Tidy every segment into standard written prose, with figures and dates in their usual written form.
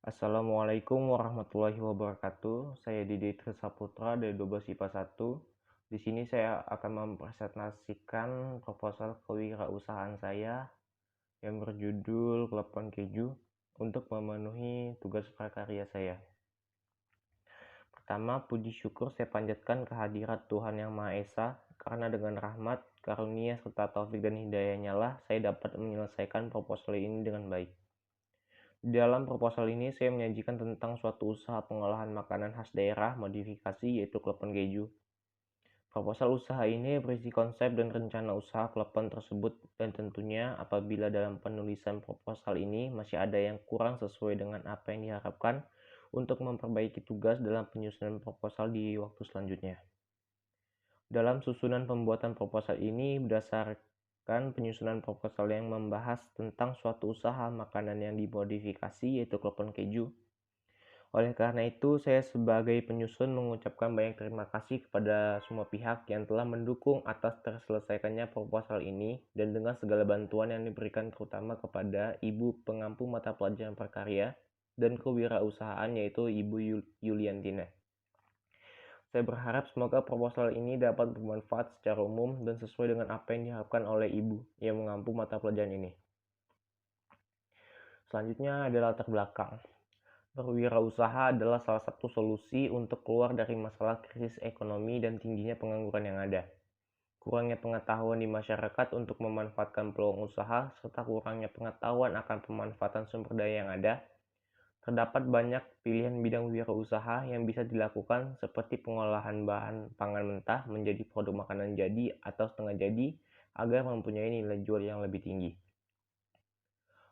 Assalamualaikum warahmatullahi wabarakatuh. Saya Didi Trisaputra dari 12 IPA 1. Di sini saya akan mempresentasikan proposal kewirausahaan saya yang berjudul Klepon Keju untuk memenuhi tugas prakarya saya. Pertama, puji syukur saya panjatkan kehadirat Tuhan Yang Maha Esa, karena dengan rahmat, karunia, serta taufik dan hidayahnya lah saya dapat menyelesaikan proposal ini dengan baik. Di dalam proposal ini saya menyajikan tentang suatu usaha pengolahan makanan khas daerah modifikasi yaitu klepon keju. Proposal usaha ini berisi konsep dan rencana usaha klepon tersebut, dan tentunya apabila dalam penulisan proposal ini masih ada yang kurang sesuai dengan apa yang diharapkan, untuk memperbaiki tugas dalam penyusunan proposal di waktu selanjutnya. Dalam susunan pembuatan proposal ini berdasarkan penyusunan proposal yang membahas tentang suatu usaha makanan yang dimodifikasi yaitu klepon keju. Oleh karena itu, saya sebagai penyusun mengucapkan banyak terima kasih kepada semua pihak yang telah mendukung atas terselesaikannya proposal ini, dan dengan segala bantuan yang diberikan terutama kepada Ibu Pengampu Mata Pelajaran Prakarya dan Kewirausahaan yaitu Ibu Yuliantina. Saya berharap semoga proposal ini dapat bermanfaat secara umum dan sesuai dengan apa yang diharapkan oleh Ibu yang mengampu mata pelajaran ini. Selanjutnya adalah latar belakang. Berwirausaha adalah salah satu solusi untuk keluar dari masalah krisis ekonomi dan tingginya pengangguran yang ada. Kurangnya pengetahuan di masyarakat untuk memanfaatkan peluang usaha, serta kurangnya pengetahuan akan pemanfaatan sumber daya yang ada. Terdapat banyak pilihan bidang wirausaha yang bisa dilakukan, seperti pengolahan bahan pangan mentah menjadi produk makanan jadi atau setengah jadi, agar mempunyai nilai jual yang lebih tinggi.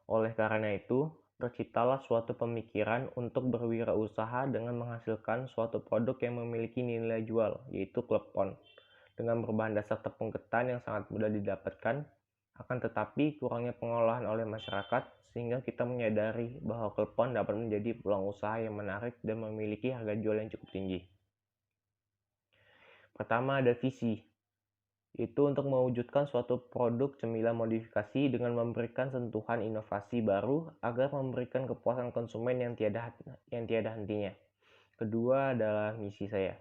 Oleh karena itu, terciptalah suatu pemikiran untuk berwirausaha dengan menghasilkan suatu produk yang memiliki nilai jual, yaitu klepon, dengan berbahan dasar tepung ketan yang sangat mudah didapatkan. Akan tetapi, kurangnya pengolahan oleh masyarakat, sehingga kita menyadari bahwa klepon dapat menjadi peluang usaha yang menarik dan memiliki harga jual yang cukup tinggi. Pertama, ada visi, yaitu untuk mewujudkan suatu produk cemilan modifikasi dengan memberikan sentuhan inovasi baru agar memberikan kepuasan konsumen yang tiada hentinya. Kedua adalah misi saya.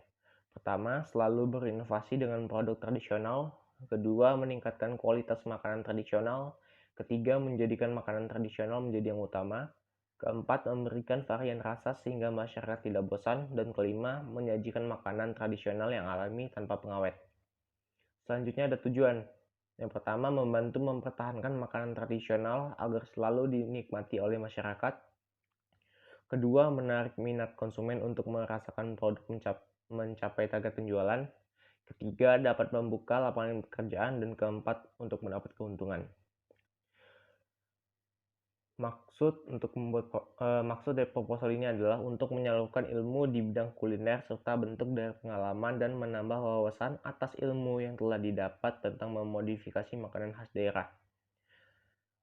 Pertama, selalu berinovasi dengan produk tradisional. Kedua, meningkatkan kualitas makanan tradisional. Ketiga, menjadikan makanan tradisional menjadi yang utama. Keempat, memberikan varian rasa sehingga masyarakat tidak bosan. Dan kelima, menyajikan makanan tradisional yang alami tanpa pengawet. Selanjutnya ada tujuan. Yang pertama, membantu mempertahankan makanan tradisional agar selalu dinikmati oleh masyarakat. Kedua, menarik minat konsumen untuk merasakan produk mencapai target penjualan. Ketiga, dapat membuka lapangan pekerjaan. Dan keempat, untuk mendapat keuntungan. Maksud dari proposal ini adalah untuk menyalurkan ilmu di bidang kuliner serta bentuk dari pengalaman dan menambah wawasan atas ilmu yang telah didapat tentang memodifikasi makanan khas daerah,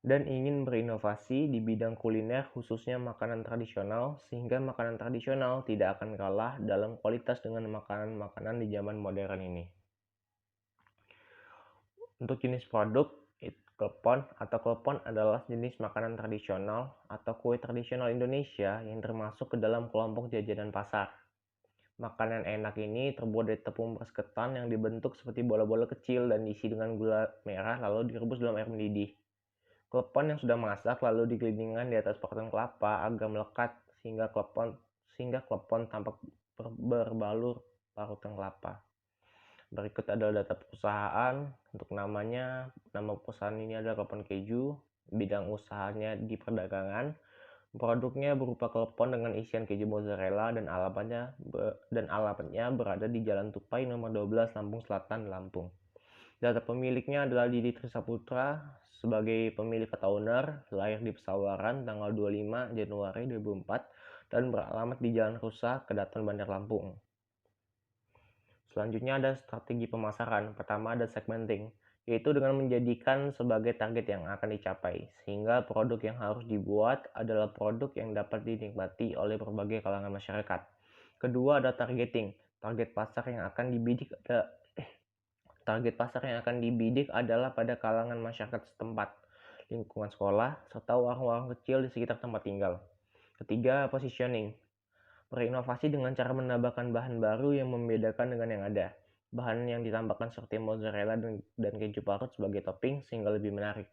dan ingin berinovasi di bidang kuliner khususnya makanan tradisional, sehingga makanan tradisional tidak akan kalah dalam kualitas dengan makanan-makanan di zaman modern ini. Untuk jenis produk, klepon adalah jenis makanan tradisional atau kue tradisional Indonesia yang termasuk ke dalam kelompok jajanan pasar. Makanan enak ini terbuat dari tepung beras ketan yang dibentuk seperti bola-bola kecil dan diisi dengan gula merah lalu direbus dalam air mendidih. Klepon yang sudah masak lalu digelindingkan di atas parutan kelapa agar melekat sehingga klepon tampak berbalur parutan kelapa. Berikut adalah data perusahaan. Untuk nama perusahaan ini adalah Klepon Keju. Bidang usahanya di perdagangan. Produknya berupa klepon dengan isian keju mozzarella, dan alamatnya berada di Jalan Tupai nomor 12 Lampung Selatan, Lampung. Data pemiliknya adalah Didi Trisaputra sebagai pemilik atau owner, lahir di Pesawaran tanggal 25 Januari 2004 dan beralamat di Jalan Rusa, Kedaton, Bandar Lampung. Selanjutnya ada strategi pemasaran. Pertama ada segmenting, yaitu dengan menjadikan sebagai target yang akan dicapai, sehingga produk yang harus dibuat adalah produk yang dapat dinikmati oleh berbagai kalangan masyarakat. Kedua ada targeting. Target pasar yang akan dibidik adalah pada kalangan masyarakat setempat, lingkungan sekolah, serta warung-warung kecil di sekitar tempat tinggal. Ketiga, positioning. Berinovasi dengan cara menambahkan bahan baru yang membedakan dengan yang ada. Bahan yang ditambahkan seperti mozzarella dan keju parut sebagai topping sehingga lebih menarik.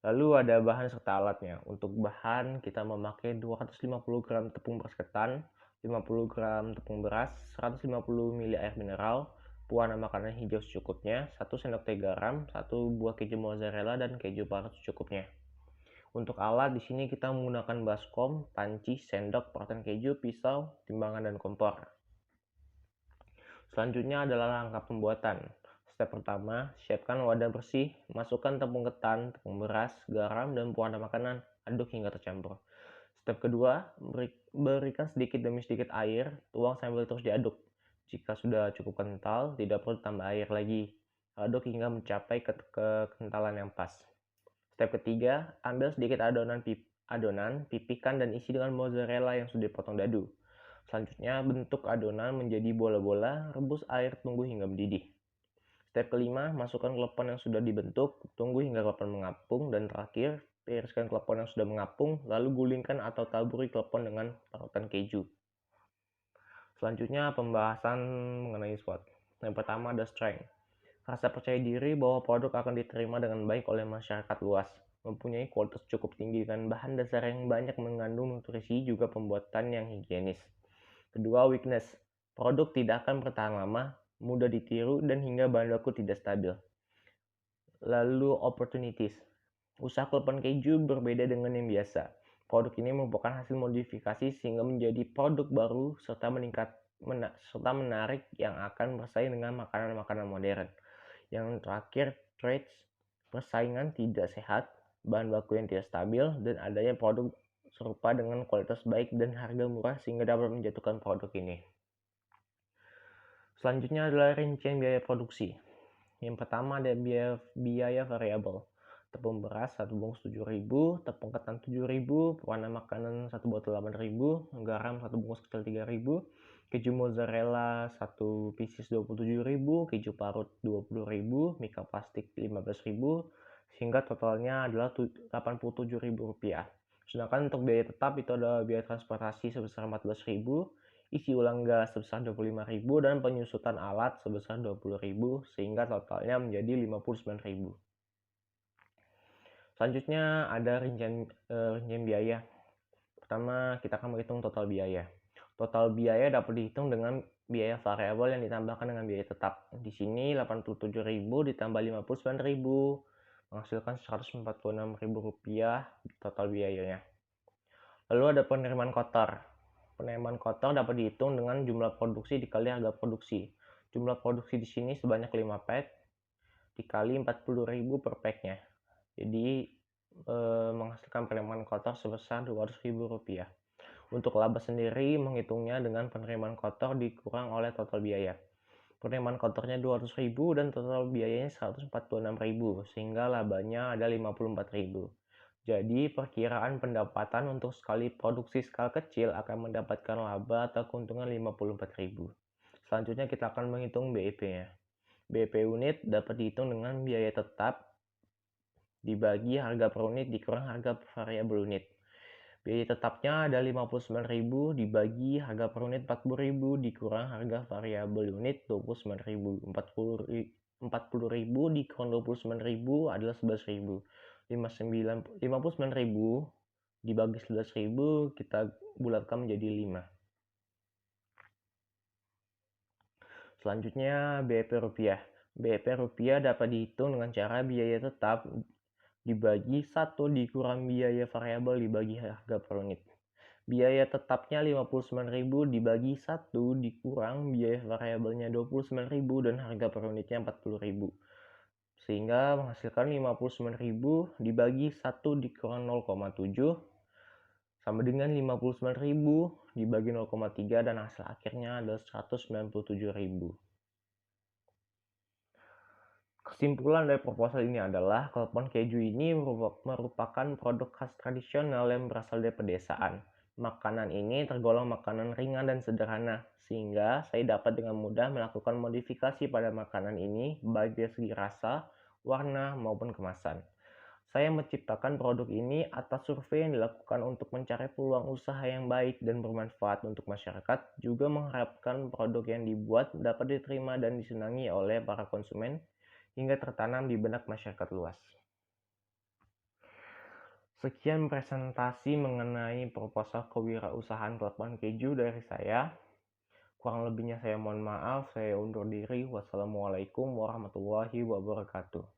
Lalu ada bahan serta alatnya. Untuk bahan kita memakai 250 gram tepung beras ketan, 50 gram tepung beras, 150 ml air mineral, pewarna makanan hijau secukupnya, 1 sendok teh garam, 1 buah keju mozzarella dan keju parut secukupnya. Untuk alat di sini kita menggunakan baskom, panci, sendok, parutan keju, pisau, timbangan dan kompor. Selanjutnya adalah langkah pembuatan. Step pertama, siapkan wadah bersih, masukkan tepung ketan, tepung beras, garam, dan pewarna makanan, aduk hingga tercampur. Step kedua, berikan sedikit demi sedikit air, tuang sambil terus diaduk. Jika sudah cukup kental, tidak perlu tambah air lagi. Aduk hingga mencapai kekentalan yang pas. Step ketiga, ambil sedikit adonan, pipihkan dan isi dengan mozzarella yang sudah dipotong dadu. Selanjutnya, bentuk adonan menjadi bola-bola, rebus air, tunggu hingga mendidih. Step kelima, masukkan klepon yang sudah dibentuk, tunggu hingga klepon mengapung, dan terakhir, tiriskan klepon yang sudah mengapung, lalu gulingkan atau taburi klepon dengan parutan keju. Selanjutnya, pembahasan mengenai SWOT. Yang pertama ada strength. Rasa percaya diri bahwa produk akan diterima dengan baik oleh masyarakat luas, mempunyai kualitas cukup tinggi dengan bahan dasar yang banyak mengandung nutrisi juga pembuatan yang higienis. Kedua, weakness. Produk tidak akan bertahan lama, mudah ditiru, dan hingga bahan baku tidak stabil. Lalu, opportunities. Usaha klepon keju berbeda dengan yang biasa. Produk ini merupakan hasil modifikasi sehingga menjadi produk baru serta menarik yang akan bersaing dengan makanan-makanan modern. Yang terakhir, trades, persaingan tidak sehat, bahan baku yang tidak stabil, dan adanya produk serupa dengan kualitas baik dan harga murah sehingga dapat menjatuhkan produk ini. Selanjutnya adalah rincian biaya produksi. Yang pertama ada biaya variabel. Tepung beras 1 bungkus 7.000, tepung ketan 7.000, pewarna makanan 1 botol 8.000, garam 1 bungkus kecil 3.000, keju mozzarella 1 pieces 27.000, keju parut 20.000, mika plastik 15.000, sehingga totalnya adalah Rp87.000. Sedangkan untuk biaya tetap itu adalah biaya transportasi sebesar 14.000, isi ulang gas sebesar 25.000, dan penyusutan alat sebesar 20.000, sehingga totalnya menjadi 59.000. Selanjutnya ada rincian biaya. Pertama, kita akan menghitung total biaya. Total biaya dapat dihitung dengan biaya variabel yang ditambahkan dengan biaya tetap. Di sini 87.000 ditambah 59.000 menghasilkan Rp146.000 total biayanya. Lalu ada penerimaan kotor. Penerimaan kotor dapat dihitung dengan jumlah produksi dikali harga produksi. Jumlah produksi di sini sebanyak 5 pack dikali 40.000 per packnya. Jadi menghasilkan penerimaan kotor sebesar Rp200.000. Untuk laba sendiri menghitungnya dengan penerimaan kotor dikurang oleh total biaya. Penerimaan kotornya 200.000 dan total biayanya 146.000 sehingga labanya ada 54.000. Jadi perkiraan pendapatan untuk sekali produksi skala kecil akan mendapatkan laba atau keuntungan 54.000. Selanjutnya kita akan menghitung BEP-nya. BEP unit dapat dihitung dengan biaya tetap dibagi harga per unit dikurang harga variabel unit. Biaya tetapnya ada 59.000 dibagi harga per unit 40.000 dikurang harga variabel unit 29.000. 40.000 dikurang 29.000 adalah 11.000. 59.000 dibagi 11.000 kita bulatkan menjadi 5. Selanjutnya BEP rupiah. BEP rupiah dapat dihitung dengan cara biaya tetap dibagi 1 dikurang biaya variabel dibagi harga per unit. Biaya tetapnya 59.000 dibagi 1 dikurang biaya variabelnya 29.000 dan harga per unitnya 40.000. Sehingga menghasilkan 59.000 dibagi 1 dikurang 0,7 sama dengan 59.000 dibagi 0,3 dan hasil akhirnya adalah 197.000. Kesimpulan dari proposal ini adalah klepon keju ini merupakan produk khas tradisional yang berasal dari pedesaan. Makanan ini tergolong makanan ringan dan sederhana, sehingga saya dapat dengan mudah melakukan modifikasi pada makanan ini baik dari segi rasa, warna, maupun kemasan. Saya menciptakan produk ini atas survei yang dilakukan untuk mencari peluang usaha yang baik dan bermanfaat untuk masyarakat, juga mengharapkan produk yang dibuat dapat diterima dan disenangi oleh para konsumen hingga tertanam di benak masyarakat luas. Sekian presentasi mengenai proposal kewirausahaan pelabuhan keju dari saya. Kurang lebihnya saya mohon maaf, saya undur diri. Wassalamualaikum warahmatullahi wabarakatuh.